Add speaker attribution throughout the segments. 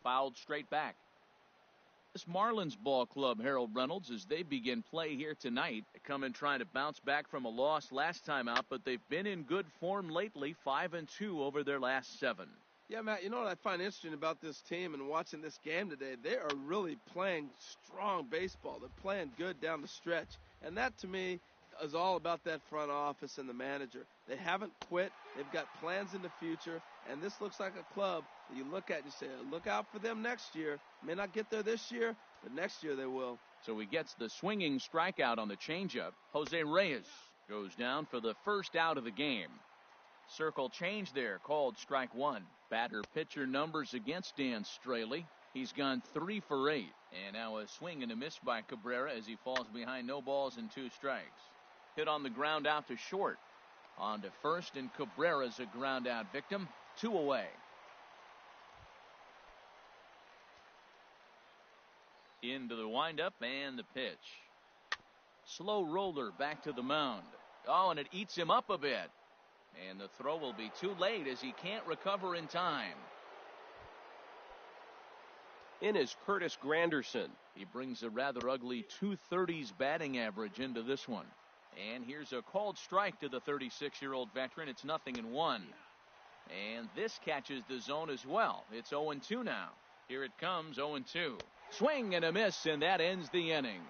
Speaker 1: fouled straight back. This Marlins ball club, Harold Reynolds, as they begin play here tonight. They come in trying to bounce back from a loss last time out, but they've been in good form lately, 5-2 over their last 7.
Speaker 2: Yeah, Matt, you know what I find interesting about this team and watching this game today? They are really playing strong baseball. They're playing good down the stretch. And that, to me, is all about that front office and the manager. They haven't quit. They've got plans in the future. And this looks like a club that you look at and you say, look out for them next year. May not get there this year, but next year they will.
Speaker 1: So he gets the swinging strikeout on the changeup. Jose Reyes goes down for the first out of the game. Circle change there, called strike 1. Batter-pitcher numbers against Dan Straley. He's gone 3 for 8. And now a swing and a miss by Cabrera as he falls behind, no balls and 2 strikes. Hit on the ground out to short. On to first, and Cabrera's a ground out victim. 2 away. Into the windup and the pitch. Slow roller back to the mound. Oh, and it eats him up a bit. And the throw will be too late as he can't recover in time.
Speaker 3: In is Curtis Granderson.
Speaker 1: He brings a rather ugly 230s batting average into this one. And here's a called strike to the 36-year-old veteran. It's 0-1. And this catches the zone as well. It's 0-2 now. Here it comes, 0-2. Swing and a miss, and that ends the inning.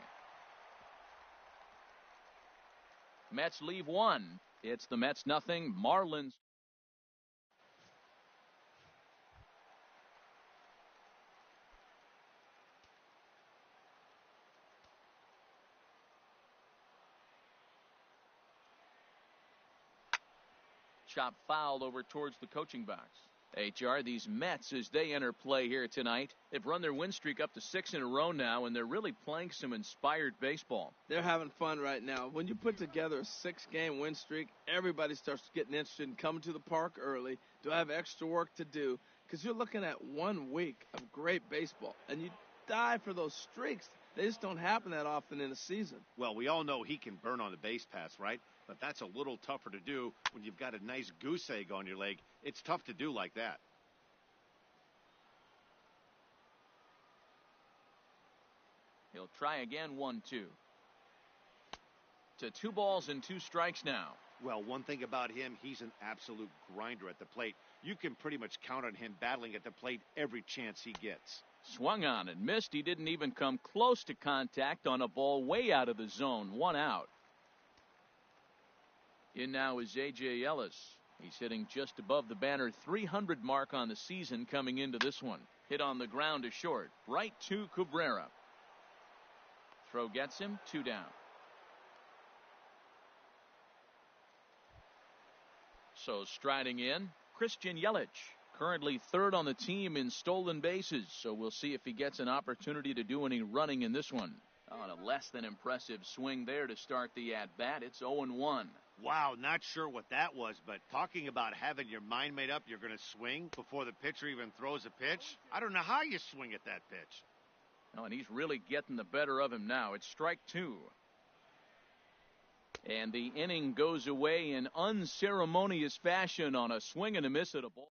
Speaker 1: Mets leave 1. It's the Mets 0, Marlins. Chop foul over towards the coaching box. HR, these Mets, as they enter play here tonight, they've run their win streak up to 6 in a row now, and they're really playing some inspired baseball.
Speaker 2: They're having fun right now. When you put together a 6-game win streak, everybody starts getting interested in coming to the park early. Do I have extra work to do? Because you're looking at 1 week of great baseball, and you die for those streaks. They just don't happen that often in a season.
Speaker 4: Well, we all know he can burn on the base paths, right? But that's a little tougher to do when you've got a nice goose egg on your leg. It's tough to do like that.
Speaker 1: He'll try again, 1-2. To 2 balls and 2 strikes now.
Speaker 4: Well, one thing about him, he's an absolute grinder at the plate. You can pretty much count on him battling at the plate every chance he gets.
Speaker 1: Swung on and missed. He didn't even come close to contact on a ball way out of the zone. 1 out. In now is A.J. Ellis. He's hitting just above the banner 300 mark on the season coming into this one. Hit on the ground to short. Right to Cabrera. Throw gets him. 2 down. So striding in, Christian Yelich. Currently 3rd on the team in stolen bases. So we'll see if he gets an opportunity to do any running in this one. On a less than impressive swing there to start the at-bat. It's 0-1.
Speaker 4: Wow, not sure what that was, but talking about having your mind made up you're going to swing before the pitcher even throws a pitch, I don't know how you swing at that pitch.
Speaker 1: Oh, and he's really getting the better of him now. It's strike 2. And the inning goes away in unceremonious fashion on a swing and a miss at a ball.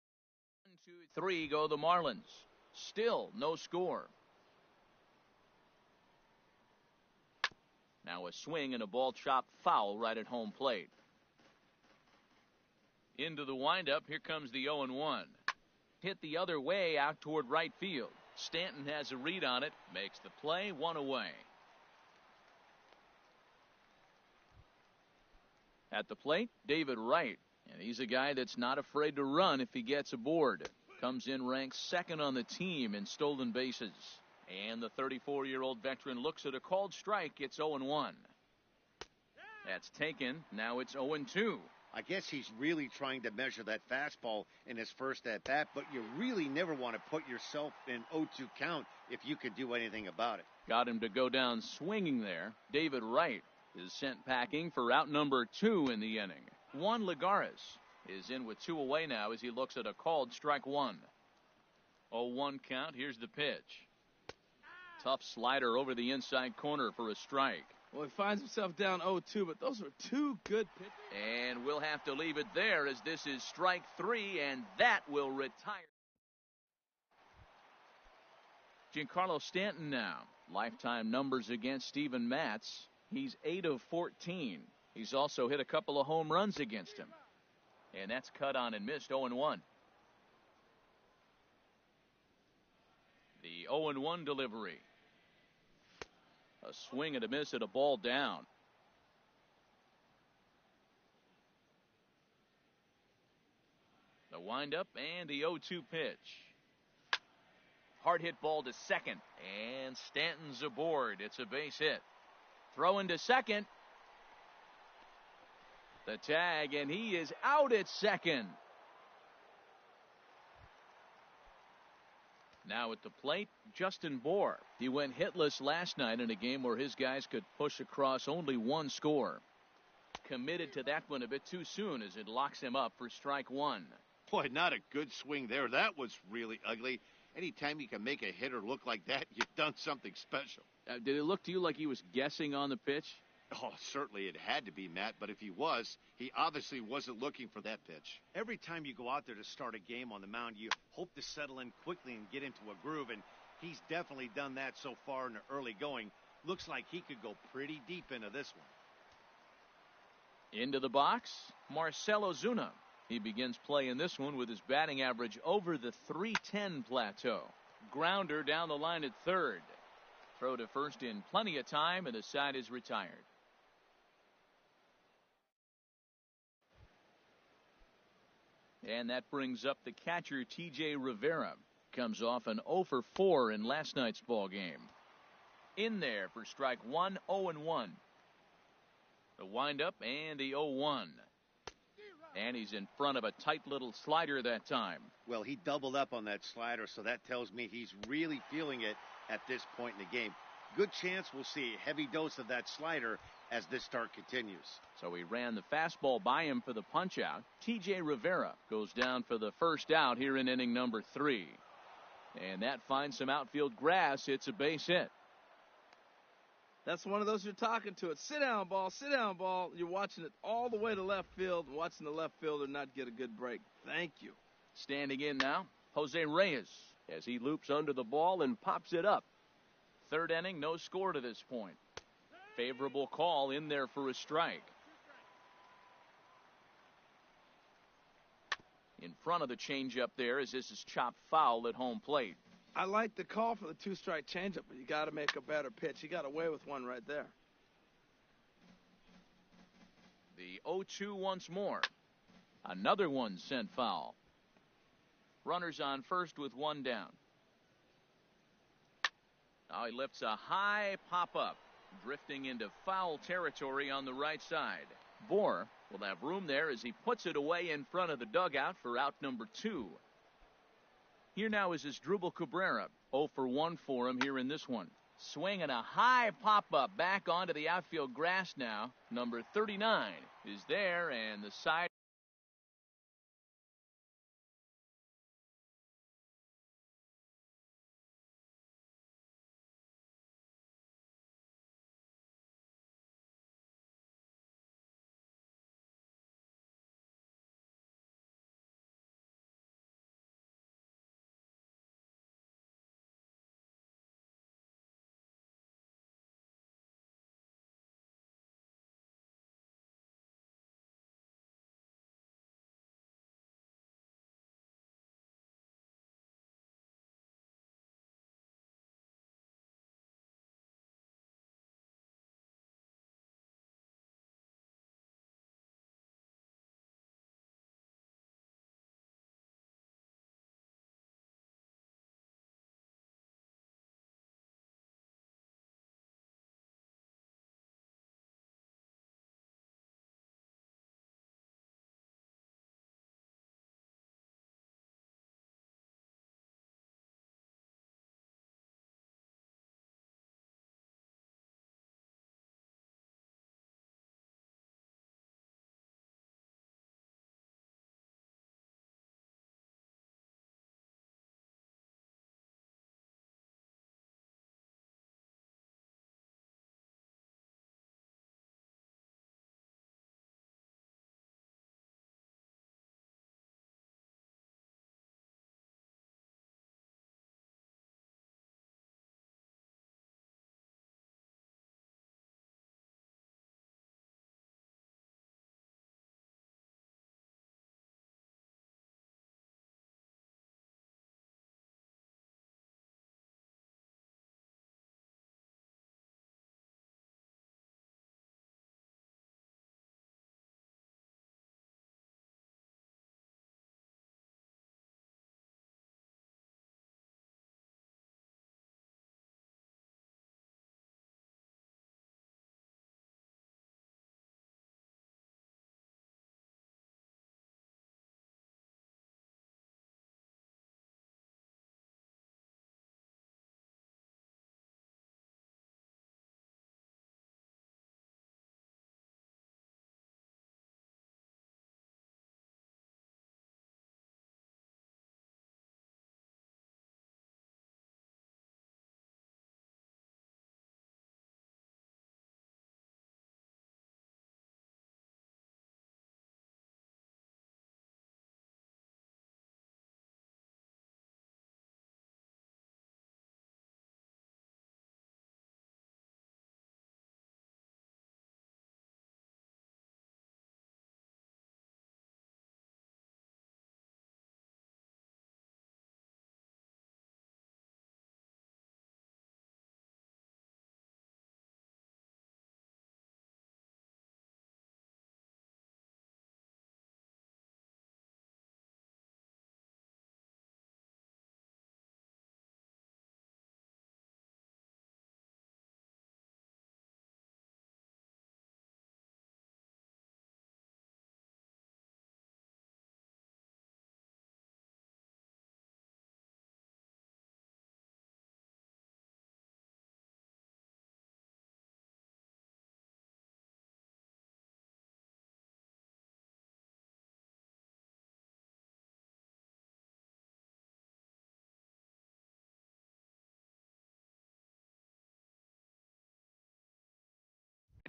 Speaker 1: 1, 2, 3 go the Marlins. Still no score. Now a swing and a ball chopped foul right at home plate. Into the windup. Here comes the 0-1. Hit the other way out toward right field. Stanton has a read on it. Makes the play. 1 away. At the plate, David Wright. And he's a guy that's not afraid to run if he gets aboard. Comes in ranked 2nd on the team in stolen bases. And the 34-year-old veteran looks at a called strike. It's 0-1. That's taken. Now it's 0-2.
Speaker 4: I guess he's really trying to measure that fastball in his first at-bat, but you really never want to put yourself in 0-2 count if you can do anything about it.
Speaker 1: Got him to go down swinging there. David Wright is sent packing for out number 2 in the inning. Juan Lagares is in with 2 away now as he looks at a called strike 1. 0-1 count. Here's the pitch. Tough slider over the inside corner for a strike.
Speaker 2: Well, he finds himself down 0-2, but those are 2 good pitches.
Speaker 1: And we'll have to leave it there as this is strike 3, and that will retire. Giancarlo Stanton now. Lifetime numbers against Steven Matz. He's 8 of 14. He's also hit a couple of home runs against him. And that's cut on and missed, 0-1. The 0-1 delivery. A swing and a miss at a ball down. The windup and the 0-2 pitch. Hard hit ball to second. And Stanton's aboard. It's a base hit. Throw into second. The tag, and he is out at second. Now at the plate, Justin Bour. He went hitless last night in a game where his guys could push across only one score. Committed to that one a bit too soon as it locks him up for strike one.
Speaker 4: Boy, not a good swing there. That was really ugly. Anytime you can make a hitter look like that, you've done something special.
Speaker 1: Did it look to you like he was guessing on the pitch?
Speaker 4: Oh, certainly it had to be, Matt, but if he was, he obviously wasn't looking for that pitch. Every time you go out there to start a game on the mound, you hope to settle in quickly and get into a groove, and he's definitely done that so far in the early going. Looks like he could go pretty deep into this one.
Speaker 1: Into the box, Marcell Ozuna. He begins play in this one with his batting average over the .310 plateau. Grounder down the line at third. Throw to first in plenty of time, and the side is retired. And that brings up the catcher, T.J. Rivera. Comes off an 0 for 4 in last night's ball game. In there for strike one, 0-1. The windup and the 0-1. And he's in front of a tight little slider that time.
Speaker 4: Well, he doubled up on that slider, so that tells me he's really feeling it at this point in the game. Good chance we'll see a heavy dose of that slider as this start continues.
Speaker 1: So he ran the fastball by him for the punch-out. T.J. Rivera goes down for the first out here in inning number 3. And that finds some outfield grass. It's a base hit.
Speaker 2: That's one of those you're talking to. It's sit down ball, sit down ball. You're watching it all the way to left field and watching the left fielder not get a good break. Thank you.
Speaker 1: Standing in now, Jose Reyes.
Speaker 3: As he loops under the ball and pops it up.
Speaker 1: Third inning, no score to this point. Favorable call in there for a strike. In front of the changeup there as this is chopped foul at home plate.
Speaker 2: I like the call for the 2-strike changeup, but you got to make a better pitch. He got away with one right there.
Speaker 1: The 0-2 once more. Another one sent foul. Runners on first with one down. Now he lifts a high pop-up, drifting into foul territory on the right side. Bour will have room there as he puts it away in front of the dugout for out number 2. Here now is Asdrubal Cabrera. 0 for 1 for him here in this one. Swinging a high pop-up back onto the outfield grass now. Number 39 is there, and the side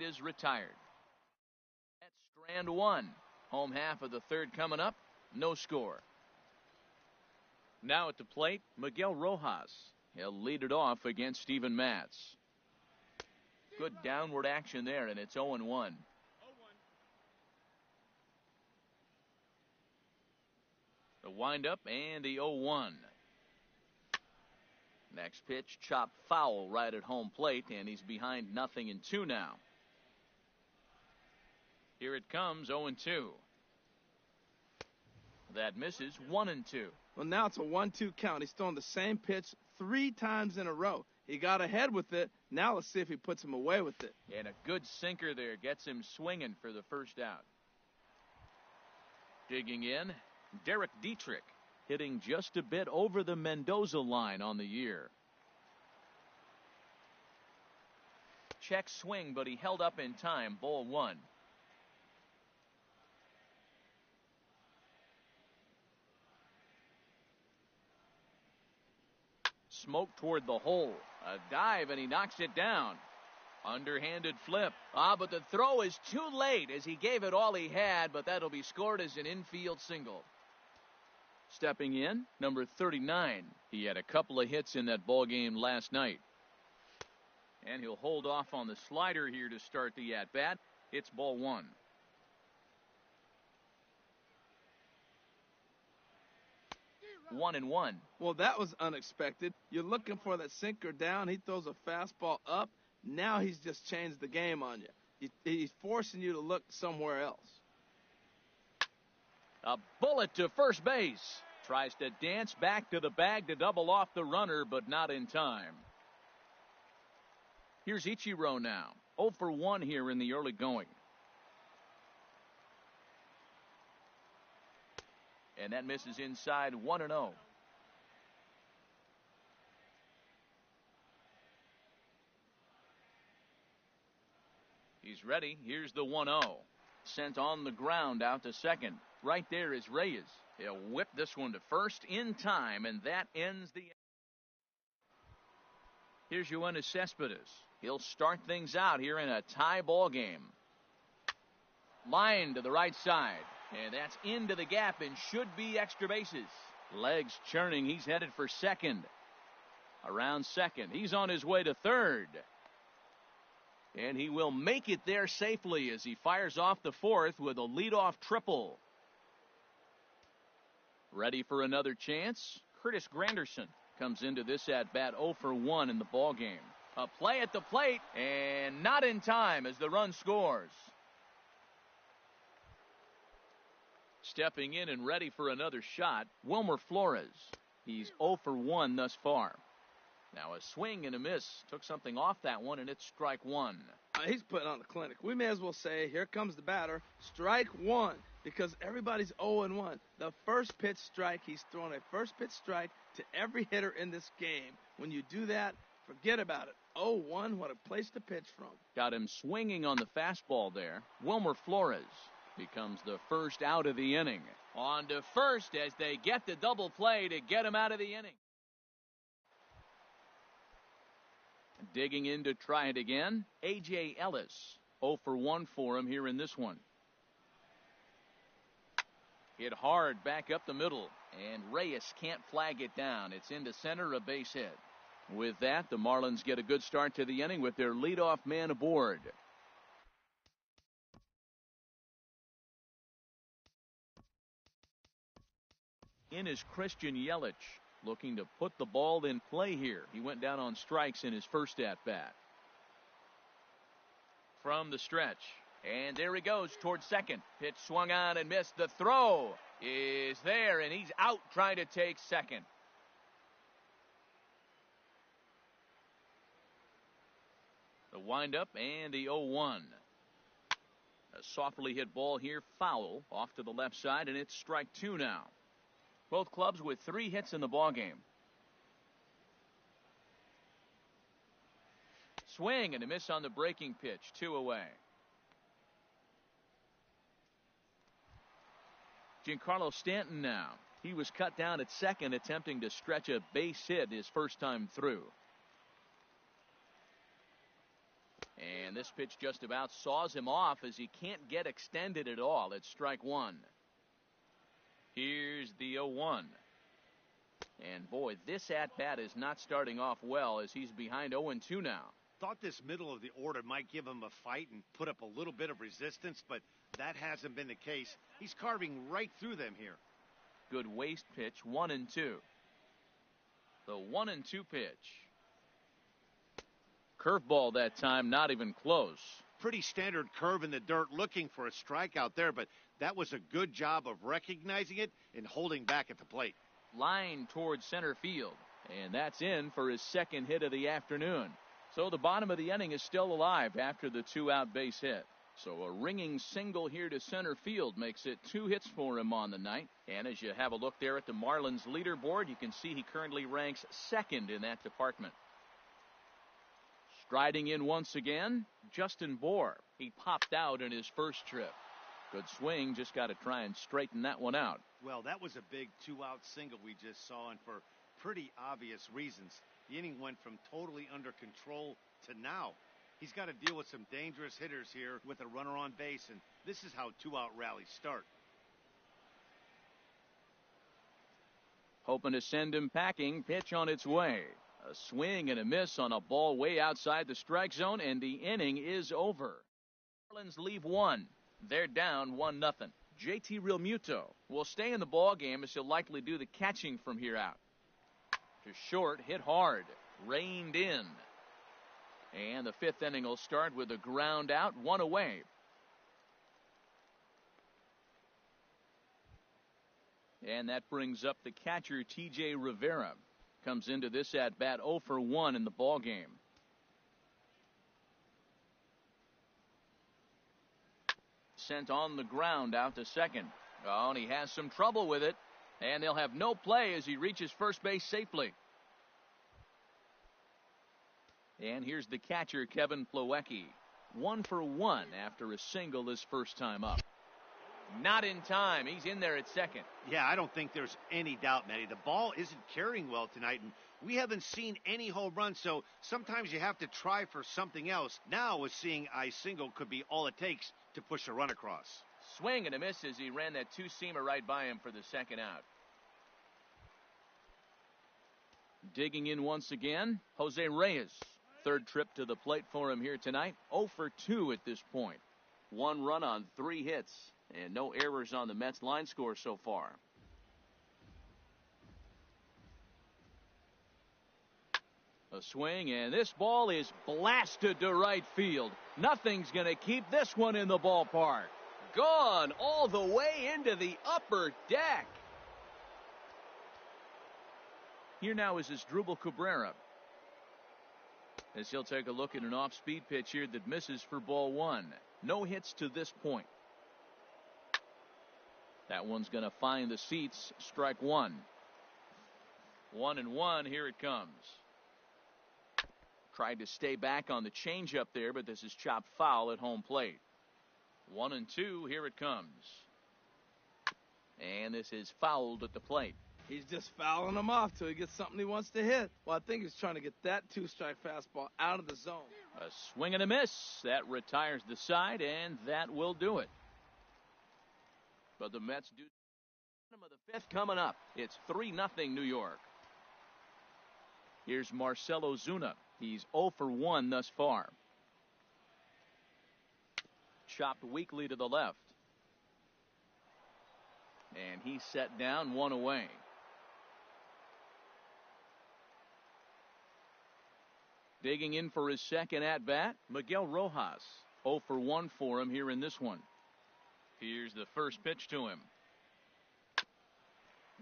Speaker 1: is retired. That's strand one. Home half of the third coming up. No score. Now at the plate, Miguel Rojas. He'll lead it off against Steven Matz. Good downward action there, and it's 0-1. The windup and the 0-1. Next pitch, chopped foul right at home plate, and he's behind 0-2 now. Here it comes, 0-2. That misses, 1-2.
Speaker 2: Well, now it's a 1-2 count. He's throwing the same pitch 3 times in a row. He got ahead with it. Now let's see if he puts him away with it.
Speaker 1: And a good sinker there gets him swinging for the first out. Digging in, Derek Dietrich, hitting just a bit over the Mendoza line on the year. Check swing, but he held up in time. Ball 1. Smoke toward the hole. A dive, and he knocks it down. Underhanded flip. But the throw is too late as he gave it all he had, but that'll be scored as an infield single. Stepping in, number 39. He had a couple of hits in that ball game last night. And he'll hold off on the slider here to start the at-bat. It's ball 1. One and one.
Speaker 2: Well, that was unexpected. You're looking for that sinker down. He throws a fastball up. Now he's just changed the game on you. He's forcing you to look somewhere else.
Speaker 1: A bullet to first base. Tries to dance back to the bag to double off the runner, but not in time. Here's Ichiro now. 0 for 1 here in the early going. And that misses inside, 1-0. He's ready. Here's the 1-0. Sent on the ground out to second. Right there is Reyes. He'll whip this one to first in time, and that ends the. Here's Yoenis Cespedes. He'll start things out here in a tie ball game. Line to the right side. And that's into the gap and should be extra bases. Legs churning. He's headed for second. Around second. He's on his way to third. And he will make it there safely as he fires off the fourth with a leadoff triple. Ready for another chance? Curtis Granderson comes into this at-bat 0 for 1 in the ball game. A play at the plate and not in time as the run scores. Stepping in and ready for another shot, Wilmer Flores. He's 0 for 1 thus far. Now a swing and a miss. Took something off that one, and it's strike 1.
Speaker 2: He's putting on a clinic. We may as well say, here comes the batter. Strike 1, because everybody's 0-1. The first pitch strike, he's throwing a first pitch strike to every hitter in this game. When you do that, forget about it. 0-1, what a place to pitch from.
Speaker 1: Got him swinging on the fastball there. Wilmer Flores becomes the first out of the inning. On to first as they get the double play to get him out of the inning. Digging in to try it again, A.J. Ellis. 0 for 1 for him here in this one. Hit hard back up the middle, and Reyes can't flag it down. It's into center, a base hit. With that, the Marlins get a good start to the inning with their leadoff man aboard. In is Christian Yelich, looking to put the ball in play here. He went down on strikes in his first at-bat. From the stretch, and there he goes towards second. Pitch swung on and missed. The throw is there, and he's out trying to take second. The windup and the 0-1. A softly hit ball here, foul, off to the left side, and it's strike 2 now. Both clubs with 3 hits in the ballgame. Swing and a miss on the breaking pitch. 2 away. Giancarlo Stanton now. He was cut down at second, attempting to stretch a base hit his first time through. And this pitch just about saws him off as he can't get extended at all. It's strike one. Here's the 0-1. And boy, this at-bat is not starting off well as he's behind 0-2 now.
Speaker 4: Thought this middle of the order might give him a fight and put up a little bit of resistance, but that hasn't been the case. He's carving right through them here.
Speaker 1: Good waist pitch, 1-2. The 1-2 pitch. Curveball that time, not even close.
Speaker 4: Pretty standard curve in the dirt, looking for a strikeout there, but that was a good job of recognizing it and holding back at the plate.
Speaker 1: Line towards center field, and that's in for his second hit of the afternoon. So the bottom of the inning is still alive after the 2-out base hit. So a ringing single here to center field makes it 2 hits for him on the night. And as you have a look there at the Marlins leaderboard, you can see he currently ranks second in that department. Striding in once again, Justin Bour. He popped out in his first trip. Good swing, just got to try and straighten that one out.
Speaker 4: Well, that was a big 2-out single we just saw, and for pretty obvious reasons. The inning went from totally under control to now. He's got to deal with some dangerous hitters here with a runner on base, and this is how 2-out rallies start.
Speaker 1: Hoping to send him packing, pitch on its way. A swing and a miss on a ball way outside the strike zone, and the inning is over. Marlins leave one. They're down 1-0. JT Realmuto will stay in the ball game as he'll likely do the catching from here out. To short, hit hard, reined in. And the 5th inning will start with a ground out, 1 away. And that brings up the catcher, T.J. Rivera. Comes into this at-bat 0 for 1 in the ball game. Sent on the ground out to second. Oh, and he has some trouble with it. And they'll have no play as he reaches first base safely. And here's the catcher, Kevin Plawecki. 1 for 1 after a single his first time up. Not in time. He's in there at second.
Speaker 4: Yeah, I don't think there's any doubt, Matty. The ball isn't carrying well tonight, and we haven't seen any home runs, so sometimes you have to try for something else. Now, with seeing I single could be all it takes to push a run across.
Speaker 1: Swing and a miss as he ran that 2-seamer right by him for the second out. Digging in once again, Jose Reyes. 3rd trip to the plate for him here tonight. 0 for 2 at this point. 1 run on 3 hits. And no errors on the Mets line score so far. A swing, and this ball is blasted to right field. Nothing's going to keep this one in the ballpark. Gone all the way into the upper deck. Here now is Asdrubal Cabrera, as he'll take a look at an off-speed pitch here that misses for ball 1. No hits to this point. That one's going to find the seats. Strike 1. 1-1. Here it comes. Tried to stay back on the changeup there, but this is chopped foul at home plate. 1-2. Here it comes. And this is fouled at the plate.
Speaker 2: He's just fouling him off till he gets something he wants to hit. Well, I think he's trying to get that 2-strike fastball out of the zone.
Speaker 1: A swing and a miss. That retires the side, and that will do it. But the Mets do. Bottom of the 5th coming up. It's 3-0 New York. Here's Marcell Ozuna. He's 0 for 1 thus far. Chopped weakly to the left. And he's set down, 1 away. Digging in for his second at-bat, Miguel Rojas. 0 for 1 for him here in this one. Here's the first pitch to him.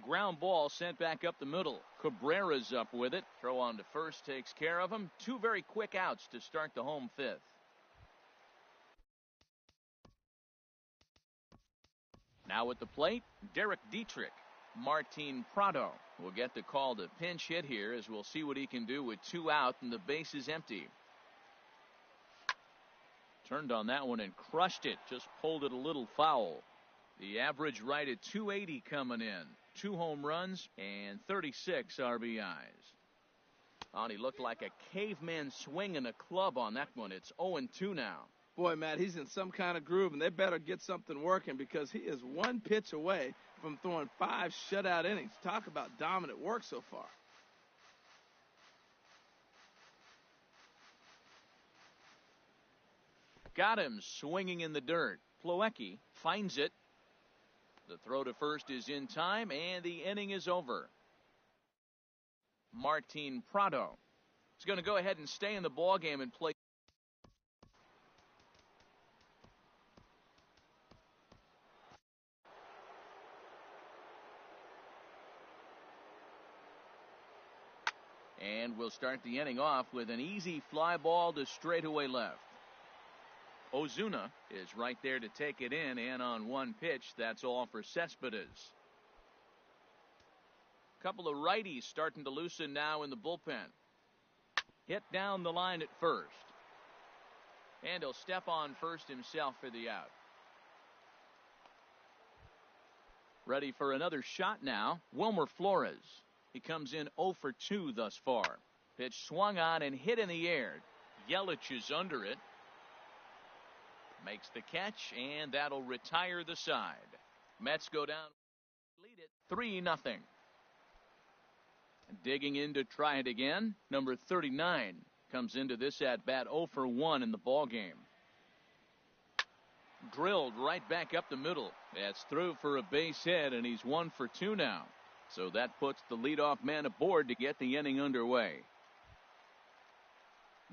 Speaker 1: Ground ball sent back up the middle. Cabrera's up with it. Throw on to first takes care of him. 2 very quick outs to start the home 5th. Now at the plate, Derek Dietrich. Martin Prado will get the call to pinch hit here, as we'll see what he can do with 2 out and the base is empty. Turned on that one and crushed it. Just pulled it a little foul. The average right at 280 coming in. 2 home runs and 36 RBIs. Oh, he looked like a caveman swinging a club on that one. It's 0-2 now.
Speaker 2: Boy, Matt, he's in some kind of groove, and they better get something working because he is one pitch away from throwing 5 shutout innings. Talk about dominant work so far.
Speaker 1: Got him swinging in the dirt. Plawecki finds it. The throw to first is in time, and the inning is over. Martin Prado is going to go ahead and stay in the ballgame and play. And we'll start the inning off with an easy fly ball to straightaway left. Ozuna is right there to take it in, and on one pitch, that's all for Cespedes. Couple of righties starting to loosen now in the bullpen. Hit down the line at first. And he'll step on first himself for the out. Ready for another shot now, Wilmer Flores. He comes in 0 for 2 thus far. Pitch swung on and hit in the air. Yelich is under it. Makes the catch, and that'll retire the side. Mets go down, lead it 3-0. Digging in to try it again, number 39 comes into this at bat 0 for 1 in the ball game. Drilled right back up the middle. That's through for a base hit, and he's 1 for 2 now. So that puts the leadoff man aboard to get the inning underway.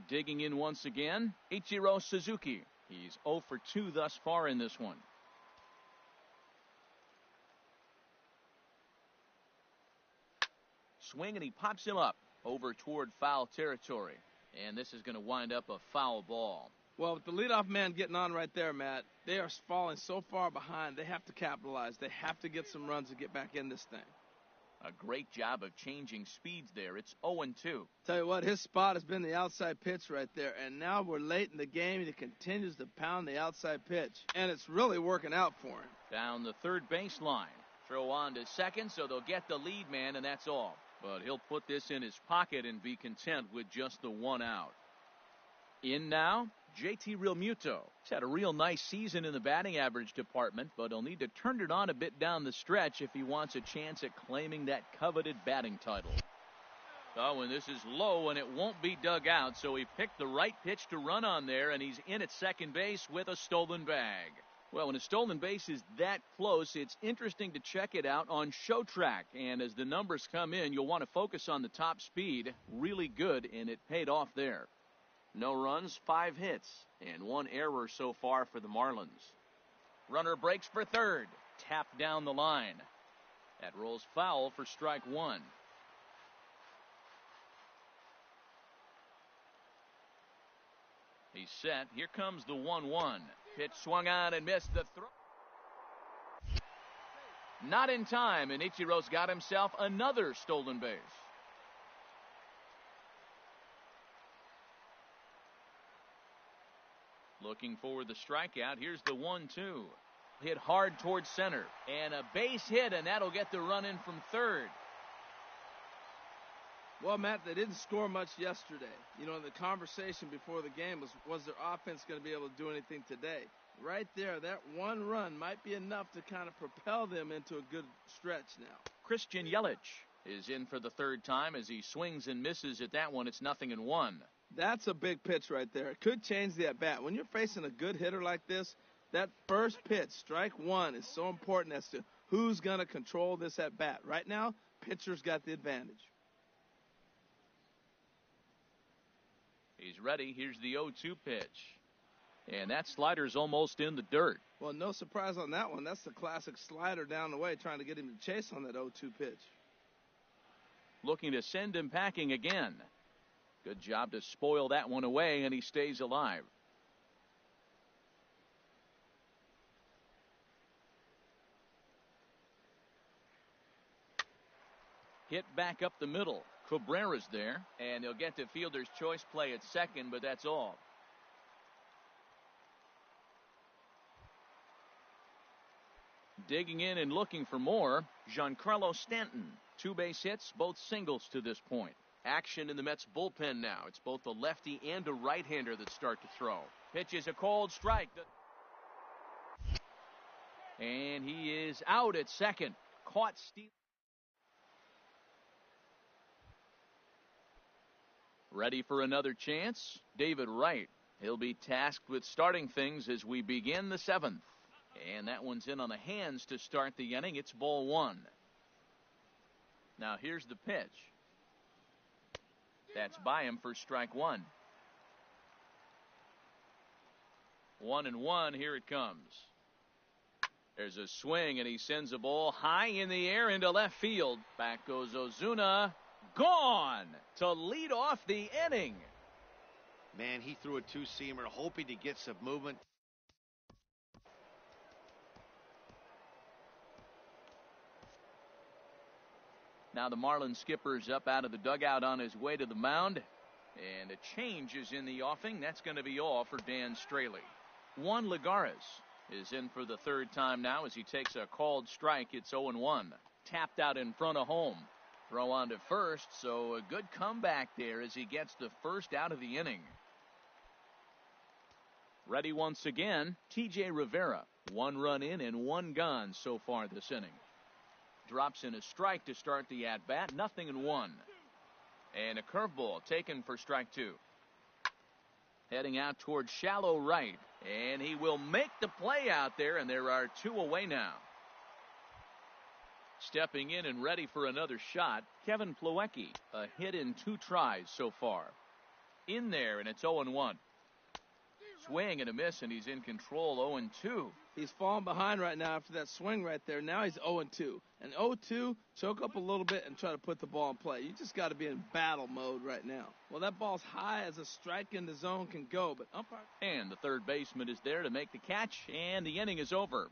Speaker 1: Digging in once again, Ichiro Suzuki. He's 0 for 2 thus far in this one. Swing, and he pops him up over toward foul territory. And this is going to wind up a foul ball.
Speaker 2: Well, with the leadoff man getting on right there, Matt, they are falling so far behind, they have to capitalize. They have to get some runs to get back in this thing.
Speaker 1: A great job of changing speeds there. It's 0-2.
Speaker 2: Tell you what, his spot has been the outside pitch right there, and now we're late in the game, and he continues to pound the outside pitch, and it's really working out for him.
Speaker 1: Down the third baseline. Throw on to second, so they'll get the lead man, and that's all. But he'll put this in his pocket and be content with just the 1 out. In now, JT Realmuto. He's had a real nice season in the batting average department, but he'll need to turn it on a bit down the stretch if he wants a chance at claiming that coveted batting title. Oh, and this is low, and it won't be dug out, so he picked the right pitch to run on there, and he's in at second base with a stolen bag. Well, when a stolen base is that close, it's interesting to check it out on Show Track, and as the numbers come in, you'll want to focus on the top speed. Really good, and it paid off there. No runs, 5 hits, and 1 error so far for the Marlins. Runner breaks for third. Tapped down the line. That rolls foul for strike 1. He's set. Here comes the 1-1. Pitch swung on and missed the throw. Not in time, and Ichiro's got himself another stolen base. Looking for the strikeout. Here's the 1-2. Hit hard towards center. And a base hit, and that'll get the run in from third.
Speaker 2: Well, Matt, they didn't score much yesterday. You know, the conversation before the game was their offense going to be able to do anything today? Right there, that 1 run might be enough to kind of propel them into a good stretch now.
Speaker 1: Christian Yelich is in for the third time as he swings and misses at that one. It's 0-1.
Speaker 2: That's a big pitch right there. It could change the at-bat. When you're facing a good hitter like this, that first pitch, strike 1, is so important as to who's going to control this at-bat. Right now, pitcher's got the advantage.
Speaker 1: He's ready. Here's the 0-2 pitch. And that slider's almost in the dirt.
Speaker 2: Well, no surprise on that one. That's the classic slider down the way, trying to get him to chase on that 0-2 pitch.
Speaker 1: Looking to send him packing again. Good job to spoil that one away, and he stays alive. Hit back up the middle. Cabrera's there, and they'll get to fielder's choice play at second, but that's all. Digging in and looking for more, Giancarlo Stanton. 2 base hits, both singles to this point. Action in the Mets bullpen now. It's both a lefty and a right-hander that start to throw. Pitch is a cold strike. And he is out at second. Caught stealing. Ready for another chance? David Wright. He'll be tasked with starting things as we begin the 7th. And that one's in on the hands to start the inning. It's ball 1. Now here's the pitch. That's by him for strike 1. 1-1. Here it comes. There's a swing, and he sends a ball high in the air into left field. Back goes Ozuna. Gone to lead off the inning.
Speaker 4: Man, he threw a two-seamer, hoping to get some movement.
Speaker 1: Now the Marlins skipper's up out of the dugout on his way to the mound. And a change is in the offing. That's going to be all for Dan Straley. Juan Lagares is in for the 3rd time now as he takes a called strike. It's 0-1. Tapped out in front of home. Throw on to first, so a good comeback there as he gets the first out of the inning. Ready once again, T.J. Rivera. 1 run in and 1 gone so far this inning. Drops in a strike to start the at-bat. 0-1. And a curveball taken for strike 2. Heading out towards shallow right. And he will make the play out there, and there are 2 away now. Stepping in and ready for another shot, Kevin Plawecki. A hit in 2 tries so far. In there, and it's 0-1. Swing and a miss, and he's in control. 0-2.
Speaker 2: He's falling behind right now after that swing right there. Now he's 0-2. And 0-2, choke up a little bit and try to put the ball in play. You just got to be in battle mode right now. Well, that ball's high as a strike in the zone can go, but umpire.
Speaker 1: And the third baseman is there to make the catch, and the inning is over.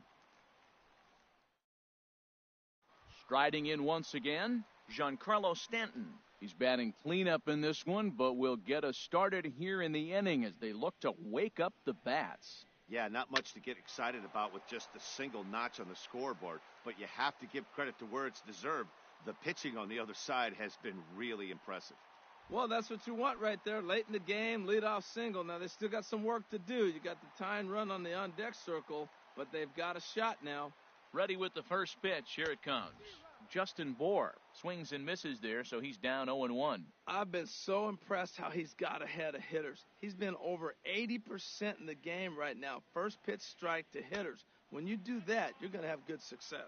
Speaker 1: Striding in once again, Giancarlo Stanton. He's batting cleanup in this one, but will get us started here in the inning as they look to wake up the bats.
Speaker 4: Yeah, not much to get excited about with just a single notch on the scoreboard, but you have to give credit to where it's deserved. The pitching on the other side has been really impressive.
Speaker 2: Well, that's what you want right there. Late in the game, leadoff single. Now, they still got some work to do. You got the tying run on the on-deck circle, but they've got a shot now.
Speaker 1: Ready with the first pitch. Here it comes. Justin Bour swings and misses there, so he's down 0-1.
Speaker 2: I've been so impressed how he's got ahead of hitters. He's been over 80% in the game right now. First pitch strike to hitters. When you do that, you're going to have good success.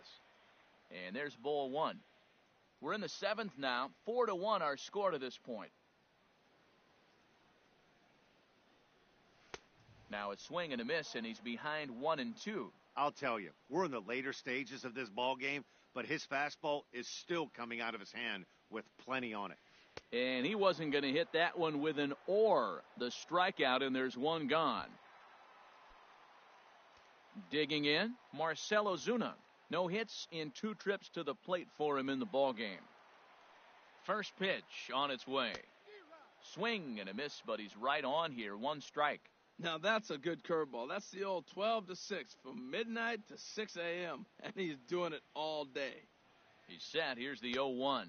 Speaker 1: And there's ball 1. We're in the 7th now. 4-1 our score to this point. Now a swing and a miss, and he's behind 1-2.
Speaker 4: I'll tell you, we're in the later stages of this ball game, but his fastball is still coming out of his hand with plenty on it.
Speaker 1: And he wasn't going to hit that one with an or. The strikeout, and there's 1 gone. Digging in, Marcell Ozuna. No hits in 2 trips to the plate for him in the ball game. First pitch on its way. Swing and a miss, but he's right on here. 1 strike.
Speaker 2: Now that's a good curveball. That's the old 12 to 6 from midnight to 6 a.m. and he's doing it all day.
Speaker 1: He's set. Here's the 0-1.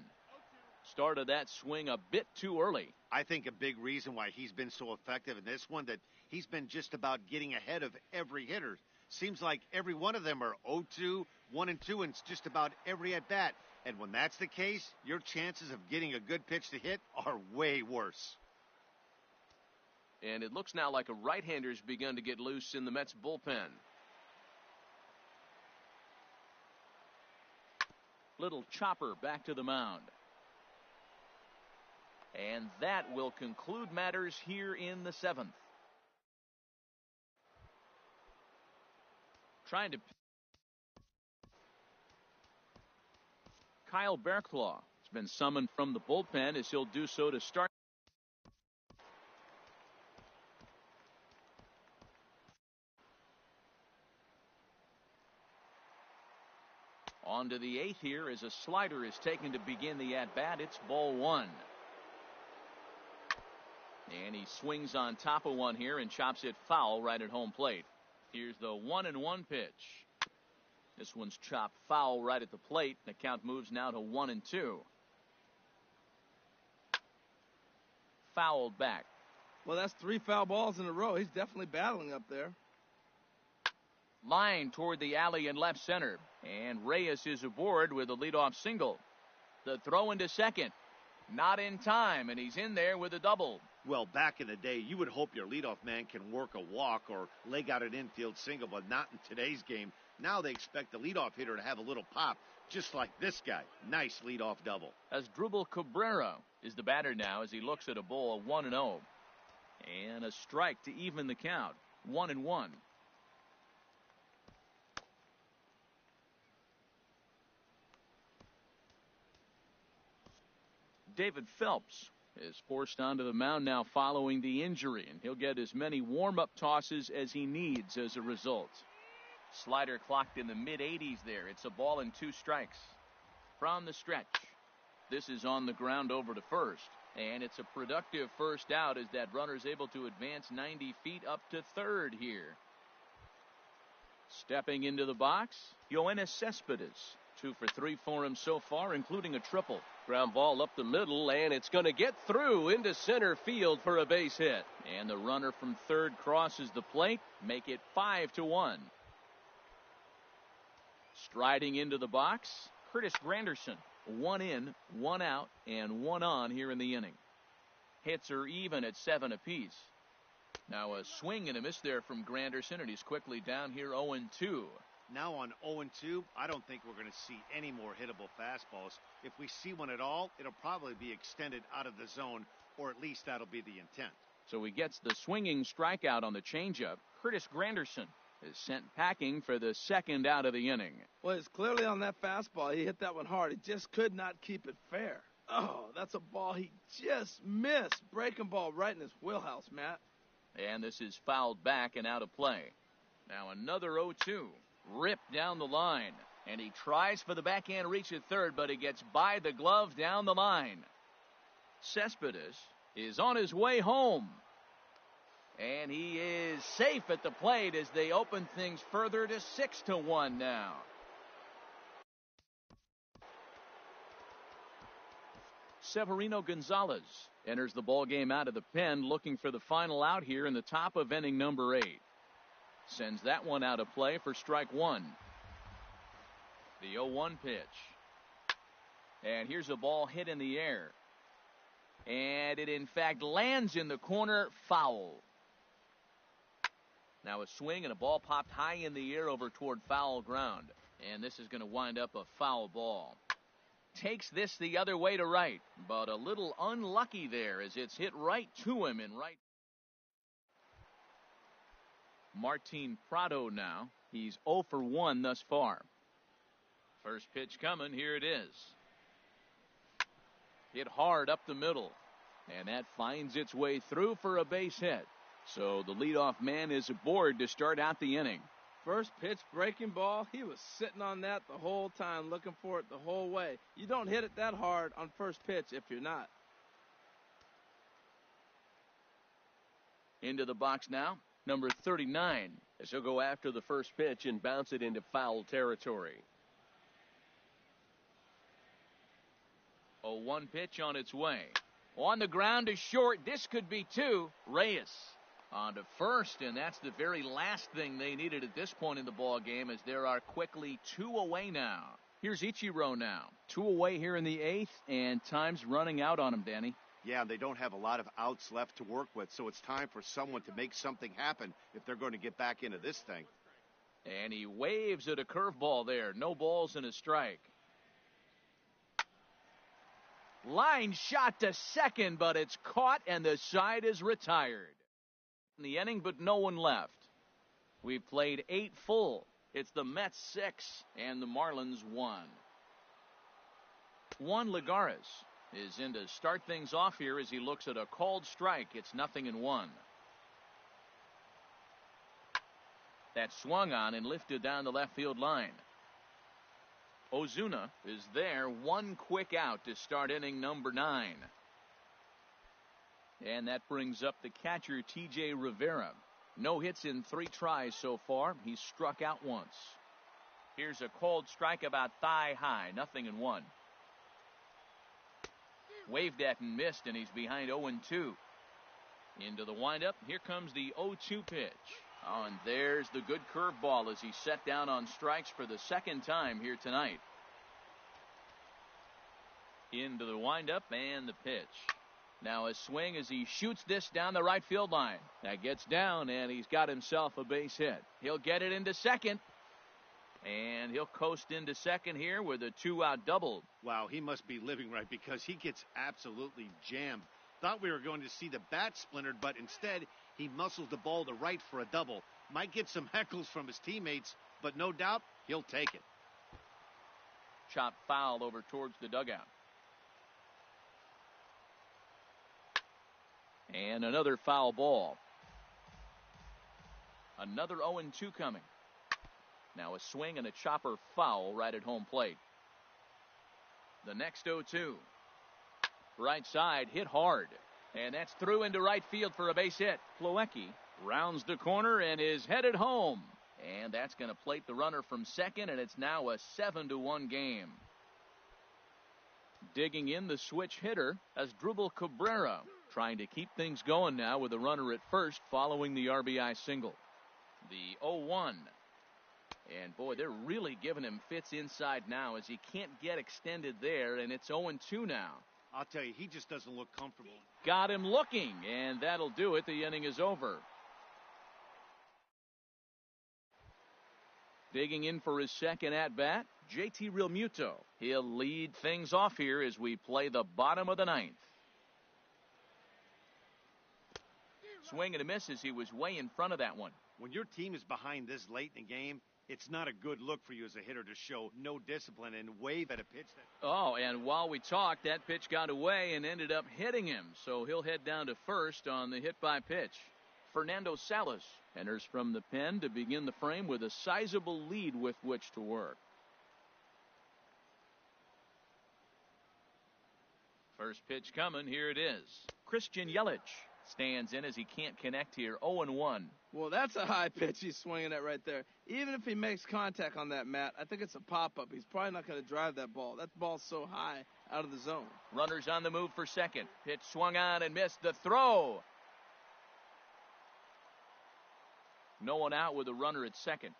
Speaker 1: Started that swing a bit too early.
Speaker 4: I think a big reason why he's been so effective in this one that he's been just about getting ahead of every hitter. Seems like every one of them are 0-2, 1-2, and it's just about every at bat. And when that's the case, your chances of getting a good pitch to hit are way worse.
Speaker 1: And it looks now like a right-hander's begun to get loose in the Mets bullpen. Little chopper back to the mound. And that will conclude matters here in the 7th. Trying to... Kyle Barraclough has been summoned from the bullpen as he'll do so to start. On to the 8th here as a slider is taken to begin the at-bat. It's ball 1. And he swings on top of one here and chops it foul right at home plate. Here's the 1-1 pitch. This one's chopped foul right at the plate. The count moves now to 1-2. fouled back.
Speaker 2: Well, that's 3 foul balls in a row. He's definitely battling up there.
Speaker 1: Line toward the alley in left center. And Reyes is aboard with a leadoff single. The throw into second. Not in time, and he's in there with a double.
Speaker 4: Well, back in the day, you would hope your leadoff man can work a walk or leg out an infield single, but not in today's game. Now they expect the leadoff hitter to have a little pop, just like this guy. Nice leadoff double.
Speaker 1: Asdrubal Cabrera is the batter now as he looks at a ball 1-0. And a strike to even the count. 1-1. David Phelps is forced onto the mound now following the injury, and he'll get as many warm-up tosses as he needs as a result. Slider clocked in the mid-80s there. It's a ball and 2 strikes. From the stretch, this is on the ground over to first, and it's a productive first out as that runner's able to advance 90 feet up to third here. Stepping into the box, Yoenis Cespedes. 2 for 3 for him so far, including a triple.
Speaker 3: Ground ball up the middle, and it's going to get through into center field for a base hit.
Speaker 1: And the runner from third crosses the plate, make it 5-1. Striding into the box, Curtis Granderson. 1 in, 1 out, and 1 on here in the inning. Hits are even at 7 apiece. Now a swing and a miss there from Granderson, and he's quickly down here 0-2.
Speaker 4: Now on 0-2, I don't think we're going to see any more hittable fastballs. If we see one at all, it'll probably be extended out of the zone, or at least that'll be the intent.
Speaker 1: So he gets the swinging strikeout on the changeup. Curtis Granderson is sent packing for the second out of the inning.
Speaker 2: Well, it's clearly on that fastball. He hit that one hard. He just could not keep it fair. Oh, that's a ball he just missed. Breaking ball right in his wheelhouse, Matt.
Speaker 1: And this is fouled back and out of play. Now another 0-2. Ripped down the line. And he tries for the backhand reach at third, but he gets by the glove down the line. Cespedes is on his way home. And he is safe at the plate as they open things further to 6-1 now. Severino Gonzalez enters the ball game out of the pen, looking for the final out here in the top of inning number 8. Sends that one out of play for strike 1. The 0-1 pitch. And here's a ball hit in the air. And it in fact lands in the corner, foul. Now a swing and a ball popped high in the air over toward foul ground. And this is going to wind up a foul ball. Takes this the other way to right, but a little unlucky there as it's hit right to him in right. Martin Prado now. He's 0 for 1 thus far. First pitch coming. Here it is. Hit hard up the middle. And that finds its way through for a base hit. So the leadoff man is aboard to start out the inning.
Speaker 2: First pitch breaking ball. He was sitting on that the whole time, looking for it the whole way. You don't hit it that hard on first pitch if you're not.
Speaker 1: Into the box now. Number 39.
Speaker 3: As he'll go after the first pitch and bounce it into foul territory.
Speaker 1: 0-1 pitch on its way. On the ground to short. This could be 2. Reyes on to first, and that's the very last thing they needed at this point in the ball game, as there are quickly 2 away now. Here's Ichiro now. 2 away here in the 8th, and time's running out on him, Danny.
Speaker 4: Yeah, they don't have a lot of outs left to work with, so it's time for someone to make something happen if they're going to get back into this thing.
Speaker 1: And he waves at a curveball there. No balls and a strike. Line shot to second, but it's caught, and the side is retired. In the inning, but no one left. We've played 8 full. It's the Mets 6 and the Marlins 1. Juan Lagares is in to start things off here as he looks at a called strike. It's 0-1. That swung on and lifted down the left field line. Ozuna is there. 1 quick out to start inning number 9. And that brings up the catcher, T.J. Rivera. No hits in 3 tries so far. He's struck out once. Here's a called strike about thigh high. 0-1. Waved at and missed, and he's behind 0-2. Into the windup. Here comes the 0-2 pitch. Oh, and there's the good curveball as he set down on strikes for the second time here tonight. Into the windup and the pitch. Now a swing as he shoots this down the right field line. That gets down and he's got himself a base hit. He'll get it into second. And he'll coast into second here with a 2-out double.
Speaker 4: Wow, he must be living right because he gets absolutely jammed. Thought we were going to see the bat splintered, but instead he muscles the ball to right for a double. Might get some heckles from his teammates, but no doubt he'll take it.
Speaker 1: Chopped foul over towards the dugout. And another foul ball. Another 0-2 coming. Now a swing and a chopper foul right at home plate. The next 0-2. Right side hit hard. And that's through into right field for a base hit. Plawecki rounds the corner and is headed home. And that's going to plate the runner from second, and it's now a 7-1 game. Digging in the switch hitter as Asdrubal Cabrera, trying to keep things going now with a runner at first following the RBI single. The 0-1. And boy, they're really giving him fits inside now as he can't get extended there, and it's 0-2 now.
Speaker 4: I'll tell you, he just doesn't look comfortable.
Speaker 1: Got him looking, and that'll do it. The inning is over. Digging in for his second at-bat, JT Realmuto. He'll lead things off here as we play the bottom of the ninth. Swing and a miss as he was way in front of that one.
Speaker 4: When your team is behind this late in the game, it's not a good look for you as a hitter to show no discipline and wave at a pitch.
Speaker 1: Oh, and while we talked, that pitch got away and ended up hitting him. So he'll head down to first on the hit by pitch. Fernando Salas enters from the pen to begin the frame with a sizable lead with which to work. First pitch coming. Here it is. Christian Yelich stands in as he can't connect here. 0-1.
Speaker 2: Well, that's a high pitch he's swinging at right there. Even if he makes contact on that, Matt, I think it's a pop-up. He's probably not going to drive that ball. That ball's so high out of the zone.
Speaker 1: Runners on the move for second. Pitch swung on and missed. The throw. No one out with a runner at second.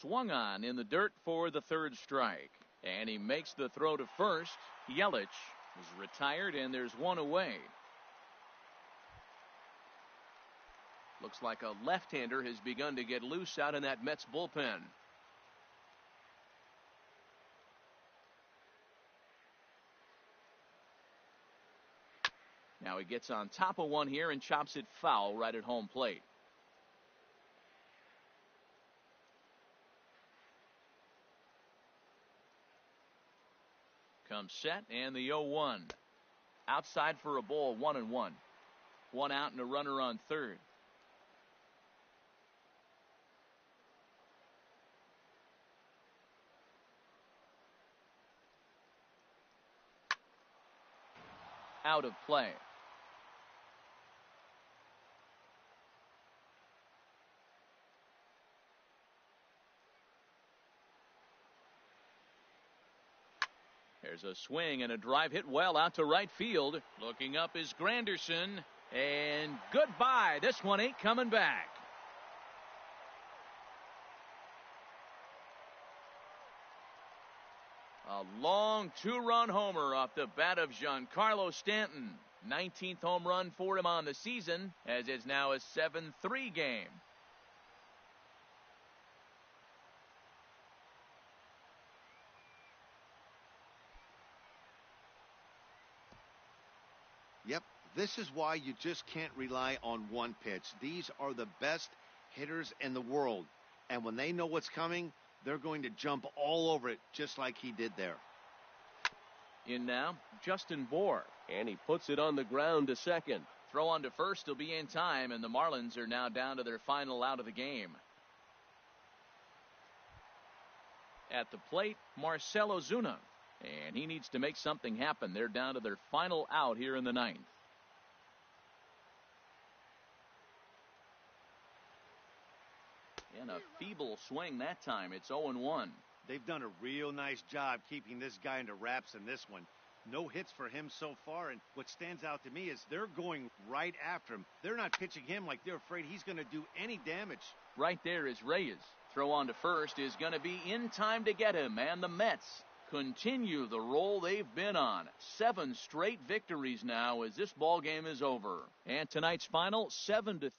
Speaker 1: Swung on in the dirt for the third strike. And he makes the throw to first. Yelich is retired, and there's one away. Looks like a left-hander has begun to get loose out in that Mets bullpen. Now he gets on top of one here and chops it foul right at home plate. Comes set, and the 0-1. Outside for a ball, 1-1. One out and a runner on third. Out of play. There's a swing and a drive hit well out to right field. Looking up is Granderson. And goodbye. This one ain't coming back. A long two-run homer off the bat of Giancarlo Stanton. 19th home run for him on the season, as it's now a 7-3 game.
Speaker 4: Yep, this is why you just can't rely on one pitch. These are the best hitters in the world. And when they know what's coming, they're going to jump all over it just like he did there.
Speaker 1: In now, Justin Bohr.
Speaker 3: And he puts it on the ground to second.
Speaker 1: Throw on to first will be in time, and the Marlins are now down to their final out of the game. At the plate, Marcell Ozuna. And he needs to make something happen. They're down to their final out here in the ninth. And a feeble swing that time. It's 0-1.
Speaker 4: They've done a real nice job keeping this guy into wraps in this one. No hits for him so far, and what stands out to me is they're going right after him. They're not pitching him like they're afraid he's going to do any damage.
Speaker 1: Right there is Reyes. Throw on to first is going to be in time to get him, and the Mets continue the roll they've been on. 7 straight victories now as this ball game is over. And tonight's final 7-3.